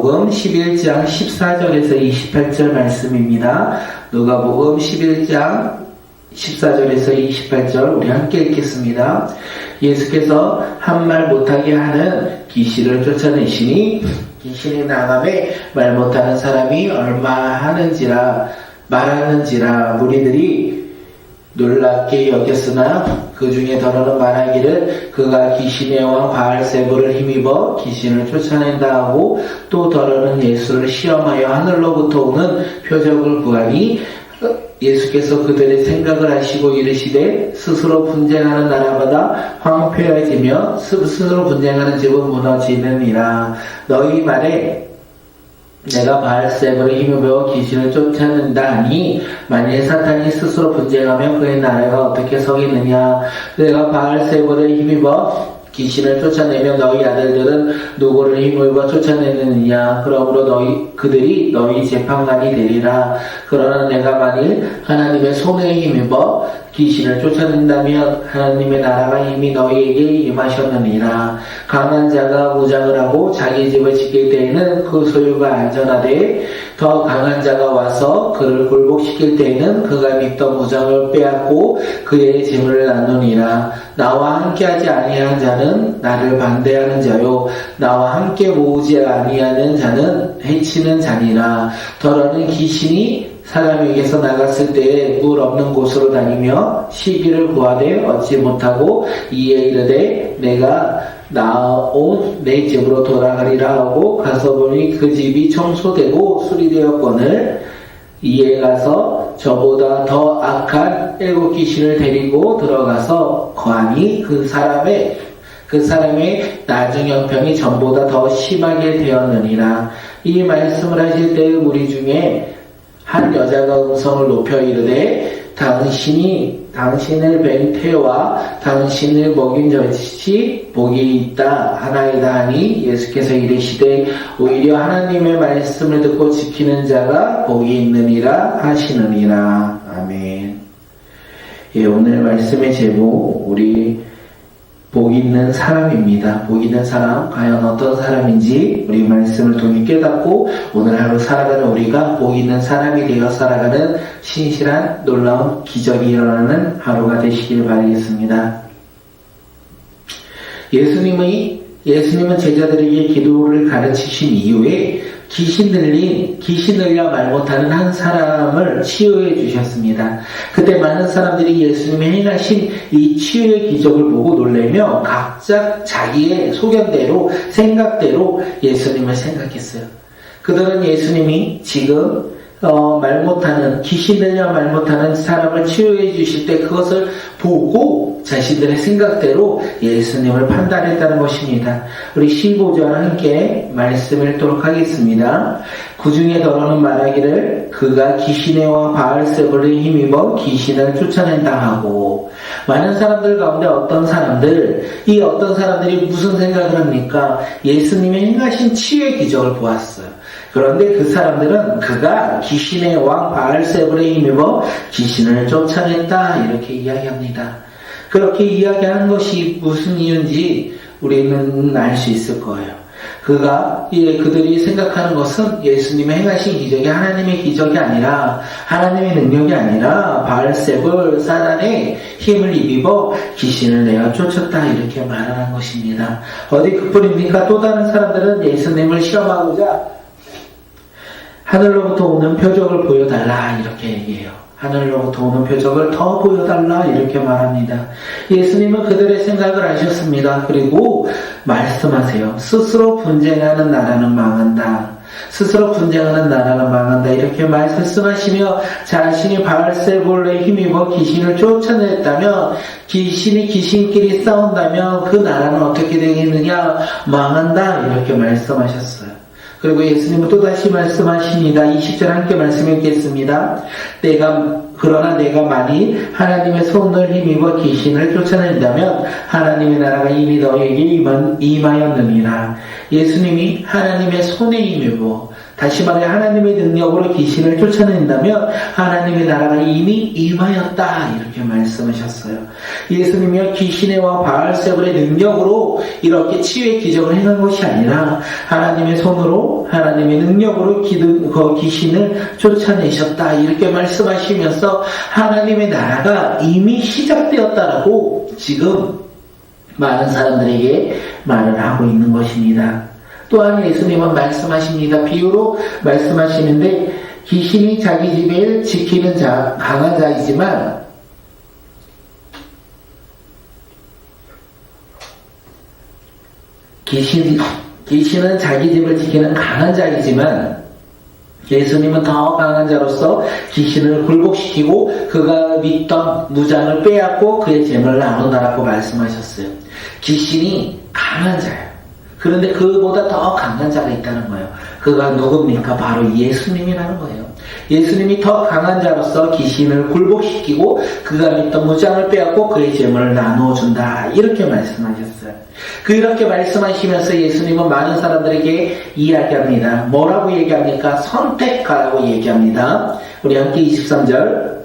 누가복음 11장 14절에서 28절 말씀입니다. 누가복음 11장 14절에서 28절 우리 함께 읽겠습니다. 예수께서 한 말 못하게 하는 귀신을 쫓아내시니 귀신이 나감에 말 못하는 사람이 얼마 말하는지라 무리들이 놀랍게 여겼으나 그 중에 더러는 말하기를 그가 귀신의 왕 바알세불을 힘입어 귀신을 쫓아낸다 하고 또 더러는 예수를 시험하여 하늘로부터 오는 표적을 구하니 예수께서 그들의 생각을 아시고 이르시되 스스로 분쟁하는 나라마다 황폐해지며 스스로 분쟁하는 집은 무너지느니라. 너희 말에 내가 바알세불을 힘입어 귀신을 쫓아낸다 하니 만일 사탄이 스스로 분쟁하면 그의 나라가 어떻게 서겠느냐. 내가 바알세불을 힘입어 귀신을 쫓아내면 너희 아들들은 누구를 힘입어 쫓아내느냐. 그러므로 그들이 너희 재판관이 되리라. 그러나 내가 만일 하나님의 손에 힘입어 귀신을 쫓아낸다면 하나님의 나라가 이미 너희에게 임하셨느니라. 강한 자가 무장을 하고 자기 집을 지킬 때에는 그 소유가 안전하되 더 강한 자가 와서 그를 굴복시킬 때에는 그가 믿던 무장을 빼앗고 그의 재물을 나누니라. 나와 함께하지 아니한 자는 나를 반대하는 자요 나와 함께 모으지 아니하는 자는 해치는 자니라. 더러는 귀신이 사람에게서 나갔을 때에 물 없는 곳으로 다니며 시기를 구하되 얻지 못하고 이에 이르되 내가 나온 내 집으로 돌아가리라 하고 가서 보니 그 집이 청소되고 수리되었거늘 이에 가서 저보다 더 악한 7 귀신을 데리고 들어가서 거하니 그 사람의 나중 형편이 전보다 더 심하게 되었느니라. 이 말씀을 하실 때 무리 중에 한 여자가 음성을 높여 이르되 당신을 뵌 태와 당신을 먹인 젖이 복이 있다 하나이다 하니 예수께서 이르시되 오히려 하나님의 말씀을 듣고 지키는 자가 복이 있느니라 하시느니라. 아멘. 예, 오늘 말씀의 제목 우리 복 있는 사람입니다. 복 있는 사람, 과연 어떤 사람인지 우리 말씀을 통해 깨닫고 오늘 하루 살아가는 우리가 복 있는 사람이 되어 살아가는 신실한 놀라운 기적이 일어나는 하루가 되시길 바라겠습니다. 예수님은 제자들에게 기도를 가르치신 이후에 귀신 들려 말 못하는 한 사람을 치유해 주셨습니다. 그때 많은 사람들이 예수님이 행하신 이 치유의 기적을 보고 놀라며 각자 자기의 소견대로 생각대로 예수님을 생각했어요. 그들은 예수님이 지금 귀신 들려 말 못하는 사람을 치유해 주실 때 그것을 보고 자신들의 생각대로 예수님을 판단했다는 것입니다. 우리 15절 함께 말씀을 읽도록 하겠습니다. 그 중에 더러는 말하기를 그가 귀신의 왕 바알세불을 힘입어 귀신을 쫓아낸다 하고. 많은 사람들 가운데 어떤 사람들이 무슨 생각을 합니까? 예수님의 행하신 치유의 기적을 보았어요. 그런데 그 사람들은 그가 귀신의 왕 바알세불에 힘입어 귀신을 쫓아냈다 이렇게 이야기합니다. 그렇게 이야기하는 것이 무슨 이유인지 우리는 알 수 있을 거예요. 그들이 생각하는 것은 예수님의 행하신 기적이 하나님의 기적이 아니라 하나님의 능력이 아니라 바알세불 사단의 힘을 입어 귀신을 내어 쫓았다 이렇게 말하는 것입니다. 어디 그뿐입니까? 또 다른 사람들은 예수님을 시험하고자 하늘로부터 오는 표적을 보여달라 이렇게 얘기해요. 하늘로부터 오는 표적을 더 보여달라 이렇게 말합니다. 예수님은 그들의 생각을 아셨습니다. 그리고 말씀하세요. 스스로 분쟁하는 나라는 망한다. 이렇게 말씀하시며 자신이 바알세불에 힘입어 귀신을 쫓아냈다면 귀신이 귀신끼리 싸운다면 그 나라는 어떻게 되겠느냐? 망한다 이렇게 말씀하셨어요. 그리고 예수님은 또다시 말씀하십니다. 20절 함께 말씀 읽겠습니다. 때가 그러나 내가 만일 하나님의 손을 힘입어 귀신을 쫓아낸다면 하나님의 나라가 이미 너에게 임하였느니라. 예수님이 하나님의 손에 힘입어, 다시 말해 하나님의 능력으로 귀신을 쫓아낸다면 하나님의 나라가 이미 임하였다, 이렇게 말씀하셨어요. 예수님이 귀신의 왕 바알세불의 능력으로 이렇게 치유의 기적을 행한 것이 아니라 하나님의 손으로, 하나님의 능력으로 귀신을 쫓아내셨다, 이렇게 말씀하시면서 하나님의 나라가 이미 시작되었다라고 지금 많은 사람들에게 말을 하고 있는 것입니다. 또한 예수님은 말씀하십니다. 비유로 말씀하시는데, 귀신이 자기 집을 지키는 자, 강한 자이지만 귀신은 자기 집을 지키는 강한 자이지만 예수님은 더 강한 자로서 귀신을 굴복시키고 그가 믿던 무장을 빼앗고 그의 재물을 나눈다라고 말씀하셨어요. 귀신이 강한 자예요. 그런데 그보다 더 강한 자가 있다는 거예요. 그가 누굽니까? 바로 예수님이라는 거예요. 예수님이 더 강한 자로서 귀신을 굴복시키고 그가 믿던 무장을 빼앗고 그의 재물을 나누어 준다, 이렇게 말씀하셨어요. 그렇게 말씀하시면서 예수님은 많은 사람들에게 이야기합니다. 뭐라고 얘기합니까? 선택하라고 얘기합니다. 우리 함께 23절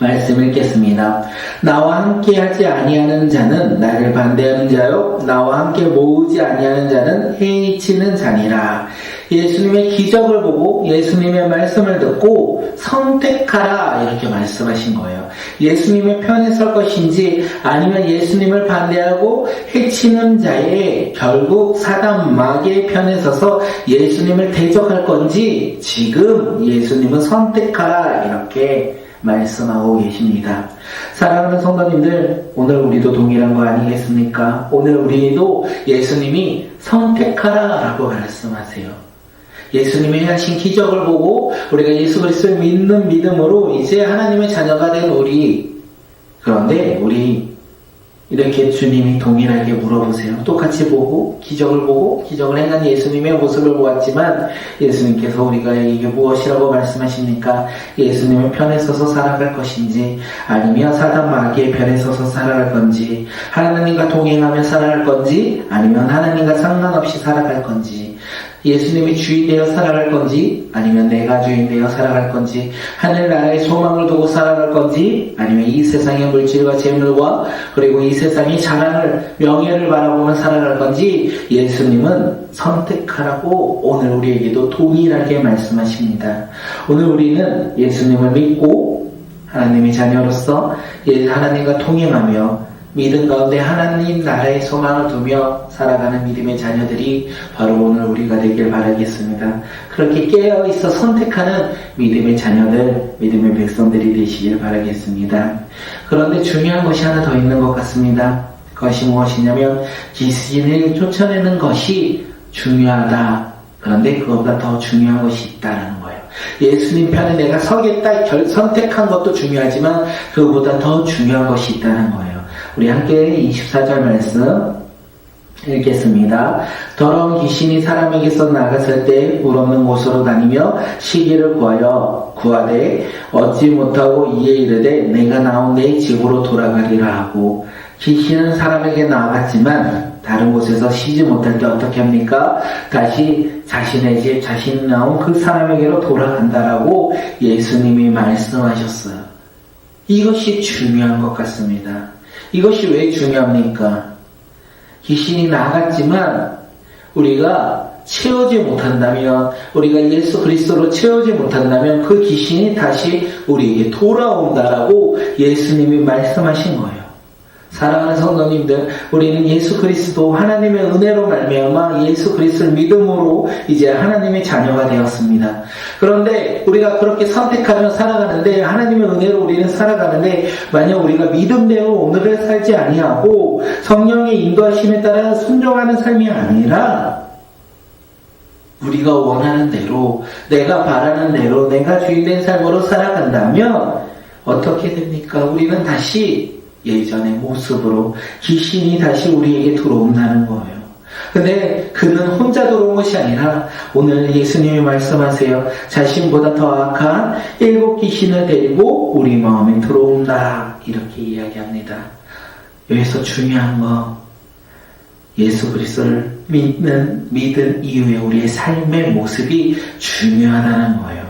말씀 읽겠습니다. 나와 함께 하지 아니하는 자는 나를 반대하는 자요, 나와 함께 모으지 아니하는 자는 해치는 자니라. 예수님의 기적을 보고 예수님의 말씀을 듣고 선택하라, 이렇게 말씀하신 거예요. 예수님의 편에 설 것인지 아니면 예수님을 반대하고 해치는 자의, 결국 사단 마귀의 편에 서서 예수님을 대적할 건지 지금 예수님은 선택하라, 이렇게 말씀하고 계십니다. 사랑하는 성도님들, 오늘 우리도 동일한 거 아니겠습니까? 오늘 우리도 예수님이 선택하라라고 말씀하세요. 예수님이 하신 기적을 보고 우리가 예수 그리스도를 믿는 믿음으로 이제 하나님의 자녀가 된 우리, 그런데 우리 이렇게 주님이 동일하게 물어보세요. 똑같이 보고 기적을 행한 예수님의 모습을 보았지만 예수님께서 우리가 이게 무엇이라고 말씀하십니까? 예수님의 편에 서서 살아갈 것인지 아니면 사단 마귀의 편에 서서 살아갈 건지, 하나님과 동행하며 살아갈 건지 아니면 하나님과 상관없이 살아갈 건지, 예수님이 주인 되어 살아갈 건지 아니면 내가 주인 되어 살아갈 건지, 하늘나라의 소망을 두고 살아갈 건지 아니면 이 세상의 물질과 재물과 그리고 이 세상의 자랑을, 명예를 바라보며 살아갈 건지 예수님은 선택하라고 오늘 우리에게도 동일하게 말씀하십니다. 오늘 우리는 예수님을 믿고 하나님의 자녀로서 하나님과 동행하며 믿음 가운데 하나님 나라의 소망을 두며 살아가는 믿음의 자녀들이 바로 오늘 우리가 되길 바라겠습니다. 그렇게 깨어있어 선택하는 믿음의 자녀들, 믿음의 백성들이 되시길 바라겠습니다. 그런데 중요한 것이 하나 더 있는 것 같습니다. 그것이 무엇이냐면 귀신을 쫓아내는 것이 중요하다. 그런데 그것보다 더 중요한 것이 있다는 거예요. 예수님 편에 내가 서겠다 선택한 것도 중요하지만 그것보다 더 중요한 것이 있다는 거예요. 우리 함께 24절 말씀 읽겠습니다. 더러운 귀신이 사람에게서 나갔을 때 물 없는 곳으로 다니며 시기를 구하되 얻지 못하고 이에 이르되 내가 나온 내 집으로 돌아가리라 하고, 귀신은 사람에게 나아갔지만 다른 곳에서 쉬지 못할 때 어떻게 합니까? 다시 자신의 집, 자신이 나온 그 사람에게로 돌아간다라고 예수님이 말씀하셨어요. 이것이 중요한 것 같습니다. 이것이 왜 중요합니까? 귀신이 나갔지만 우리가 채우지 못한다면, 우리가 예수 그리스도로 채우지 못한다면 그 귀신이 다시 우리에게 돌아온다라고 예수님이 말씀하신 거예요. 사랑하는 성도님들, 우리는 예수 그리스도 하나님의 은혜로 말미암아 예수 그리스도를 믿음으로 이제 하나님의 자녀가 되었습니다. 그런데 우리가 그렇게 선택하며 살아가는데, 하나님의 은혜로 우리는 살아가는데, 만약 우리가 믿음대로 오늘을 살지 아니하고 성령의 인도하심에 따라 순종하는 삶이 아니라 우리가 원하는 대로, 내가 바라는 대로, 내가 주인된 삶으로 살아간다면 어떻게 됩니까? 우리는 다시 예전의 모습으로 귀신이 다시 우리에게 들어온다는 거예요. 근데 그는 혼자 들어온 것이 아니라 오늘 예수님이 말씀하세요. 자신보다 더 악한 7 귀신을 데리고 우리 마음에 들어온다. 이렇게 이야기합니다. 여기서 중요한 거, 예수 그리스도를 믿은 이후에 우리의 삶의 모습이 중요하다는 거예요.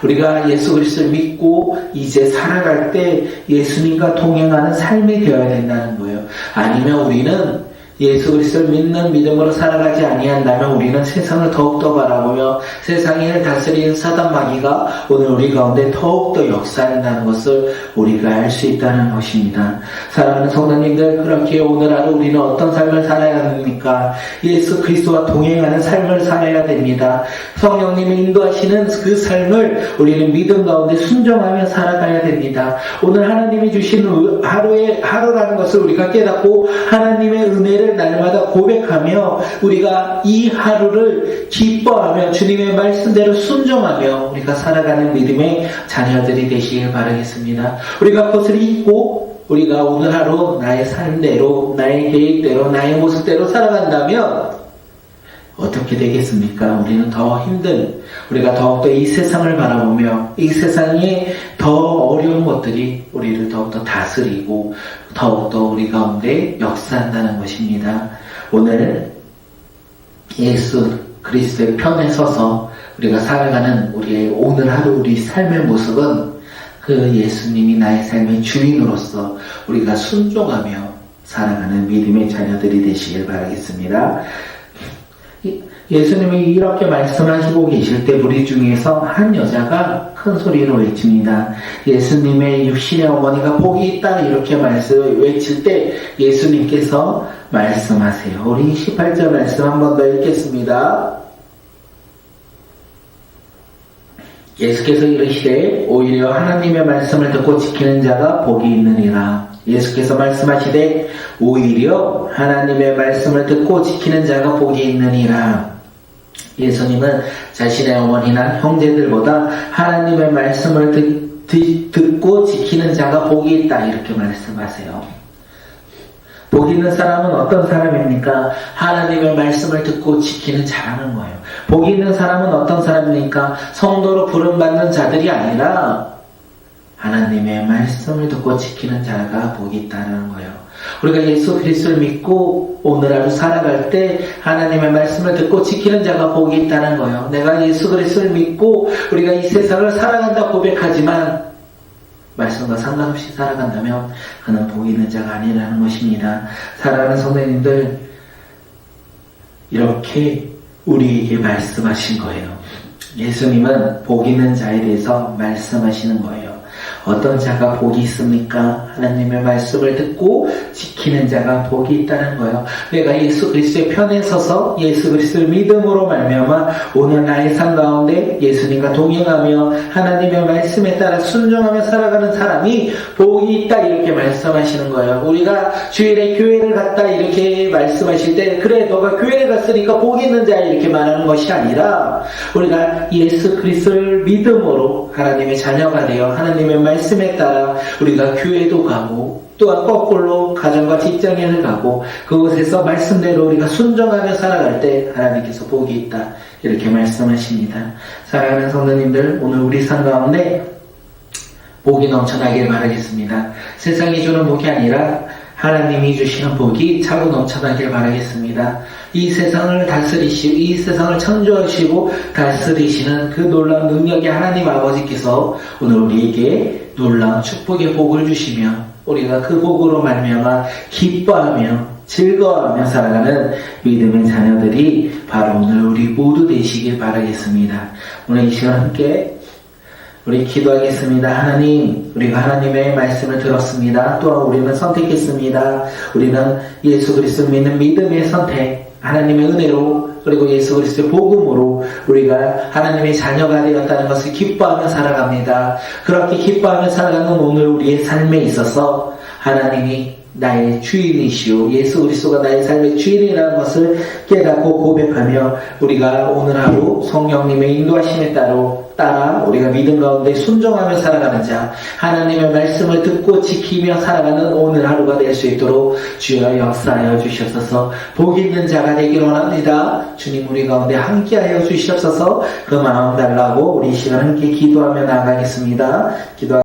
우리가 예수 그리스도를 믿고 이제 살아갈 때 예수님과 동행하는 삶이 되어야 된다는 거예요. 아니면 우리는 예수 그리스도를 믿는 믿음으로 살아가지 아니한다면 우리는 세상을 더욱더 바라보며 세상을 다스리는 사단 마귀가 오늘 우리 가운데 더욱더 역사한다는 것을 우리가 알 수 있다는 것입니다. 사랑하는 성도님들, 그렇게 오늘 하루 우리는 어떤 삶을 살아야 합니까? 예수 그리스도와 동행하는 삶을 살아야 됩니다. 성령님이 인도하시는 그 삶을 우리는 믿음 가운데 순종하며 살아가야 됩니다. 오늘 하나님이 주신 하루라는 것을 우리가 깨닫고 하나님의 은혜를 날마다 고백하며 우리가 이 하루를 기뻐하며 주님의 말씀대로 순종하며 우리가 살아가는 믿음의 자녀들이 되시길 바라겠습니다. 우리가 그것을 잊고 우리가 오늘 하루 나의 삶대로, 나의 계획대로, 나의 모습대로 살아간다면 어떻게 되겠습니까? 우리는 더 힘든, 우리가 더욱더 이 세상을 바라보며 이 세상에 더 어려운 것들이 우리를 더욱더 다스리고 더욱더 우리 가운데 역사한다는 것입니다. 오늘 예수 그리스도의 편에 서서 우리가 살아가는 우리의 오늘 하루 우리 삶의 모습은 그 예수님이 나의 삶의 주인으로서 우리가 순종하며 살아가는 믿음의 자녀들이 되시길 바라겠습니다. 예수님이 이렇게 말씀하시고 계실 때 무리 중에서 한 여자가 큰 소리로 외칩니다. 예수님의 육신의 어머니가 복이 있다 이렇게 외칠 때 예수님께서 말씀하세요. 우리 18절 말씀 한 번 더 읽겠습니다. 예수께서 이르시되 오히려 하나님의 말씀을 듣고 지키는 자가 복이 있느니라. 예수께서 말씀하시되 오히려 하나님의 말씀을 듣고 지키는 자가 복이 있느니라. 예수님은 자신의 어머니나 형제들보다 하나님의 말씀을 듣고 지키는 자가 복이 있다 이렇게 말씀하세요. 복 있는 사람은 어떤 사람입니까? 하나님의 말씀을 듣고 지키는 자라는 거예요. 복 있는 사람은 어떤 사람입니까? 성도로 부름받는 자들이 아니라 하나님의 말씀을 듣고 지키는 자가 복이 있다는 거예요. 우리가 예수 그리스도를 믿고 오늘 하루 살아갈 때 하나님의 말씀을 듣고 지키는 자가 복이 있다는 거예요. 내가 예수 그리스도를 믿고 우리가 이 세상을 살아간다 고백하지만 말씀과 상관없이 살아간다면 그는 복이 있는 자가 아니라는 것입니다. 사랑하는 성도님들, 이렇게 우리에게 말씀하신 거예요. 예수님은 복 있는 자에 대해서 말씀하시는 거예요. 어떤 자가 복이 있습니까? 하나님의 말씀을 듣고 지키는 자가 복이 있다는 거예요. 내가 예수 그리스도의 편에 서서 예수 그리스도를 믿음으로 말미암아 오늘 나의 삶 가운데 예수님과 동행하며 하나님의 말씀에 따라 순종하며 살아가는 사람이 복이 있다 이렇게 말씀하시는 거예요. 우리가 주일에 교회를 갔다 이렇게 말씀하실 때 그래 너가 교회를 갔으니까 복이 있는 자야 이렇게 말하는 것이 아니라 우리가 예수 그리스도를 믿음으로 하나님의 자녀가 되어 하나님의 말씀에 따라 우리가 교회도 가고 또한 거꾸로 가정과 직장에를 가고 그곳에서 말씀대로 우리가 순종하며 살아갈 때 하나님께서 복이 있다 이렇게 말씀하십니다. 사랑하는 성도님들, 오늘 우리 삶 가운데 복이 넘쳐나길 바라겠습니다. 세상이 주는 복이 아니라 하나님이 주시는 복이 차고 넘쳐나길 바라겠습니다. 이 세상을 다스리시고 이 세상을 창조하시고 다스리시는 그 놀라운 능력의 하나님 아버지께서 오늘 우리에게 놀라운 축복의 복을 주시며 우리가 그 복으로 말미암아 기뻐하며 즐거워하며 살아가는 믿음의 자녀들이 바로 오늘 우리 모두 되시길 바라겠습니다. 오늘 이 시간 함께 우리 기도하겠습니다. 하나님, 우리가 하나님의 말씀을 들었습니다. 또한 우리는 선택했습니다. 우리는 예수 그리스도 믿는 믿음의 선택, 하나님의 은혜로 그리고 예수 그리스도의 복음으로 우리가 하나님의 자녀가 되었다는 것을 기뻐하며 살아갑니다. 그렇게 기뻐하며 살아가는 오늘 우리의 삶에 있어서 하나님이 나의 주인이시오. 예수 그리스도가 나의 삶의 주인이라는 것을 깨닫고 고백하며 우리가 오늘 하루 성령님의 인도하심에 따라 우리가 믿음 가운데 순종하며 살아가는 자, 하나님의 말씀을 듣고 지키며 살아가는 오늘 하루가 될 수 있도록 주여 역사하여 주시옵소서. 복 있는 자가 되길 원합니다. 주님 우리 가운데 함께하여 주시옵소서. 그 마음 달라고 우리 이 시간 함께 기도하며 나아가겠습니다.